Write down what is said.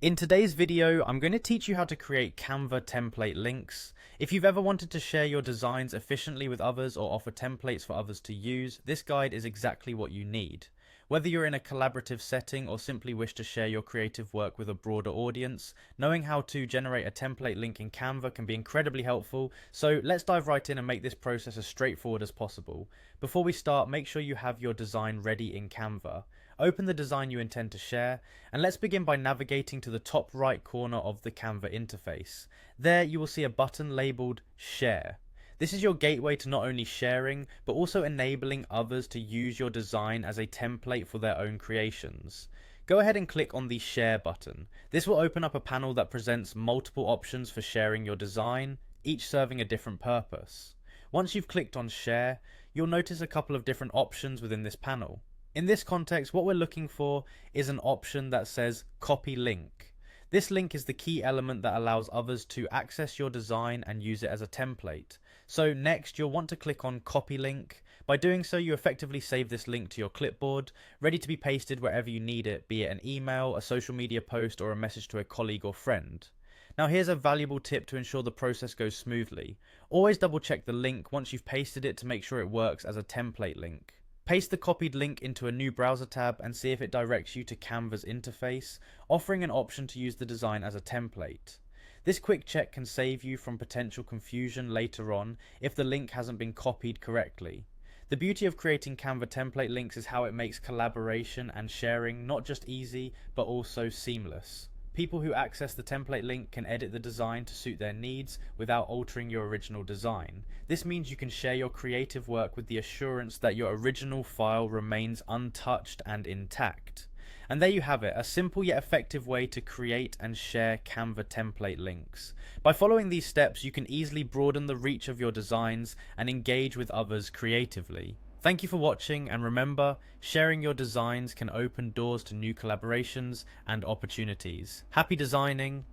In today's video, I'm going to teach you how to create Canva template links. If you've ever wanted to share your designs efficiently with others or offer templates for others to use, this guide is exactly what you need. Whether you're in a collaborative setting or simply wish to share your creative work with a broader audience, knowing how to generate a template link in Canva can be incredibly helpful, so let's dive right in and make this process as straightforward as possible. Before we start, make sure you have your design ready in Canva. Open the design you intend to share, and let's begin by navigating to the top right corner of the Canva interface. There you will see a button labeled Share. This is your gateway to not only sharing, but also enabling others to use your design as a template for their own creations. Go ahead and click on the Share button. This will open up a panel that presents multiple options for sharing your design, each serving a different purpose. Once you've clicked on Share, you'll notice a couple of different options within this panel. In this context, what we're looking for is an option that says Copy Link. This link is the key element that allows others to access your design and use it as a template. So next, you'll want to click on Copy Link. By doing so, you effectively save this link to your clipboard, ready to be pasted wherever you need it, be it an email, a social media post, or a message to a colleague or friend. Now here's a valuable tip to ensure the process goes smoothly. Always double check the link once you've pasted it to make sure it works as a template link. Paste the copied link into a new browser tab and see if it directs you to Canva's interface, offering an option to use the design as a template. This quick check can save you from potential confusion later on if the link hasn't been copied correctly. The beauty of creating Canva template links is how it makes collaboration and sharing not just easy, but also seamless. People who access the template link can edit the design to suit their needs without altering your original design. This means you can share your creative work with the assurance that your original file remains untouched and intact. And there you have it, a simple yet effective way to create and share Canva template links. By following these steps, you can easily broaden the reach of your designs and engage with others creatively. Thank you for watching, and remember, sharing your designs can open doors to new collaborations and opportunities. Happy designing!